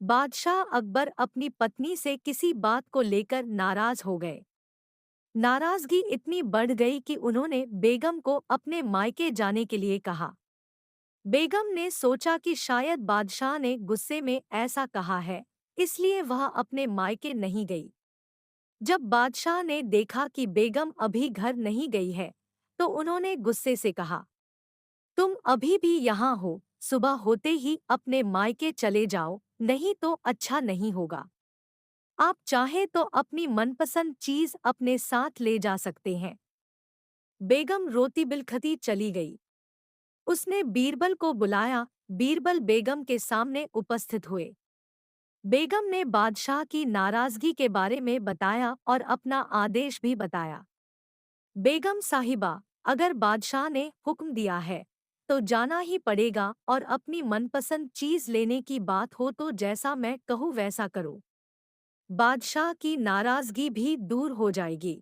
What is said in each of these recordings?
बादशाह अकबर अपनी पत्नी से किसी बात को लेकर नाराज हो गए। नाराजगी इतनी बढ़ गई कि उन्होंने बेगम को अपने मायके जाने के लिए कहा। बेगम ने सोचा कि शायद बादशाह ने गुस्से में ऐसा कहा है, इसलिए वह अपने मायके नहीं गई। जब बादशाह ने देखा कि बेगम अभी घर नहीं गई है, तो उन्होंने गुस्से से कहा, तुम अभी भी यहाँ हो, सुबह होते ही अपने मायके चले जाओ, नहीं तो अच्छा नहीं होगा। आप चाहें तो अपनी मनपसंद चीज अपने साथ ले जा सकते हैं। बेगम रोती बिलखती चली गई। उसने बीरबल को बुलाया। बीरबल बेगम के सामने उपस्थित हुए। बेगम ने बादशाह की नाराजगी के बारे में बताया और अपना आदेश भी बताया। बेगम साहिबा, अगर बादशाह ने हुक्म दिया है तो जाना ही पड़ेगा, और अपनी मनपसंद चीज लेने की बात हो तो जैसा मैं कहूँ वैसा करो। बादशाह की नाराजगी भी दूर हो जाएगी।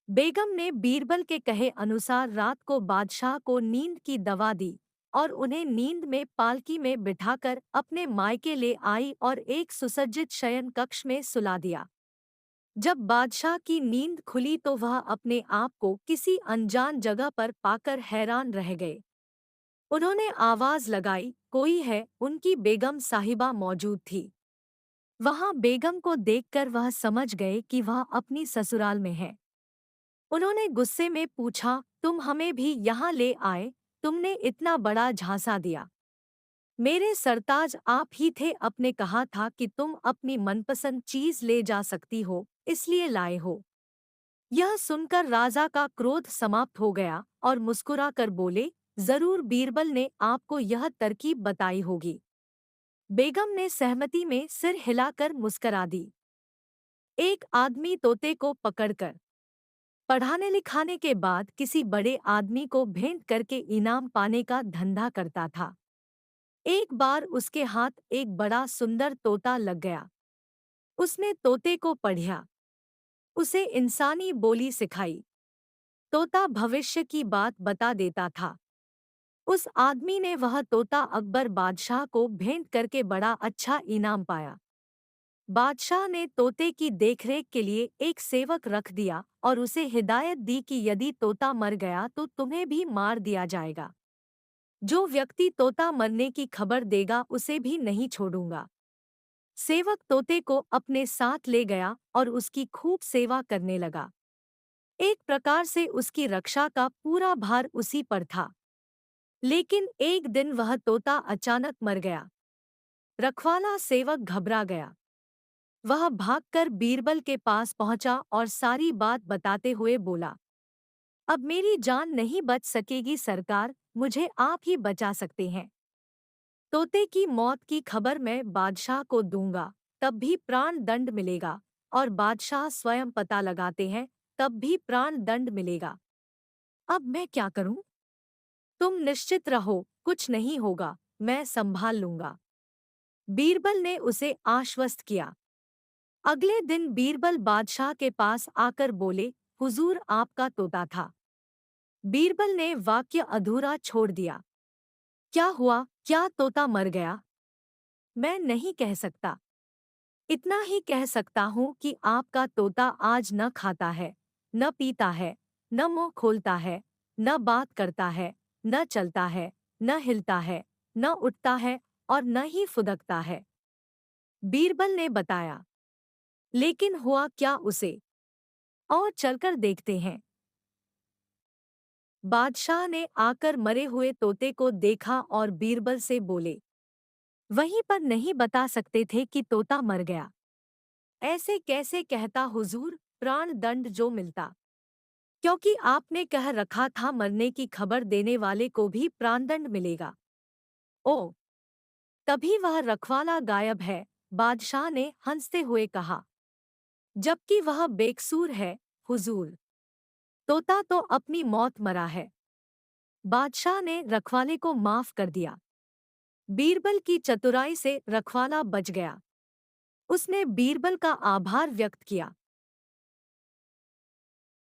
बेगम ने बीरबल के कहे अनुसार रात को बादशाह को नींद की दवा दी और उन्हें नींद में पालकी में बिठाकर अपने मायके ले आई और एक सुसज्जित शयन कक्ष में सुला दिया। जब बादशाह की नींद खुली तो वह अपने आप को किसी अनजान जगह पर पाकर हैरान रह गए। उन्होंने आवाज लगाई, कोई है। उनकी बेगम साहिबा मौजूद थी। वहां बेगम को देखकर वह समझ गए कि वह अपनी ससुराल में है। उन्होंने गुस्से में पूछा, तुम हमें भी यहाँ ले आए? तुमने इतना बड़ा झांसा दिया। मेरे सरताज आप ही थे, अपने कहा था कि तुम अपनी मनपसंद चीज ले जा सकती हो, इसलिए लाए हो। यह सुनकर राजा का क्रोध समाप्त हो गया और मुस्कुरा कर बोले, जरूर बीरबल ने आपको यह तरकीब बताई होगी। बेगम ने सहमति में सिर हिलाकर मुस्करा दी। एक आदमी तोते को पकड़कर पढ़ाने लिखाने के बाद किसी बड़े आदमी को भेंट करके इनाम पाने का धंधा करता था। एक बार उसके हाथ एक बड़ा सुंदर तोता लग गया। उसने तोते को पढ़ा, उसे इंसानी बोली सिखाई। तोता भविष्य की बात बता देता था। उस आदमी ने वह तोता अकबर बादशाह को भेंट करके बड़ा अच्छा इनाम पाया। बादशाह ने तोते की देखरेख के लिए एक सेवक रख दिया और उसे हिदायत दी कि यदि तोता मर गया तो तुम्हें भी मार दिया जाएगा। जो व्यक्ति तोता मरने की खबर देगा उसे भी नहीं छोड़ूंगा। सेवक तोते को अपने साथ ले गया और उसकी खूब सेवा करने लगा। एक प्रकार से उसकी रक्षा का पूरा भार उसी पर था। लेकिन एक दिन वह तोता अचानक मर गया। रखवाला सेवक घबरा गया। वह भागकर बीरबल के पास पहुंचा और सारी बात बताते हुए बोला, अब मेरी जान नहीं बच सकेगी सरकार, मुझे आप ही बचा सकते हैं। तोते की मौत की खबर मैं बादशाह को दूंगा, तब भी प्राण दंड मिलेगा, और बादशाह स्वयं पता लगाते हैं, तब भी प्राण दंड मिलेगा। अब मैं क्या करूं? तुम निश्चित रहो, कुछ नहीं होगा, मैं संभाल लूंगा। बीरबल ने उसे आश्वस्त किया। अगले दिन बीरबल बादशाह के पास आकर बोले, हुजूर आपका तोता था। बीरबल ने वाक्य अधूरा छोड़ दिया। क्या हुआ? क्या तोता मर गया? मैं नहीं कह सकता। इतना ही कह सकता हूँ कि आपका तोता आज न खाता है, न पीता है, न मुंह खोलता है, न बात करता है, न चलता है, न हिलता है, न उठता है और न ही फुदकता है। बीरबल ने बताया। लेकिन हुआ क्या उसे? और चलकर देखते हैं। बादशाह ने आकर मरे हुए तोते को देखा और बीरबल से बोले, वहीं पर नहीं बता सकते थे कि तोता मर गया? ऐसे कैसे कहता हुजूर, प्राण दंड जो मिलता। क्योंकि आपने कह रखा था मरने की खबर देने वाले को भी प्राणदंड मिलेगा। ओ, तभी वह रखवाला गायब है, बादशाह ने हंसते हुए कहा। जबकि वह बेकसूर है, हुजूर। तोता तो अपनी मौत मरा है। बादशाह ने रखवाले को माफ कर दिया। बीरबल की चतुराई से रखवाला बच गया। उसने बीरबल का आभार व्यक्त किया।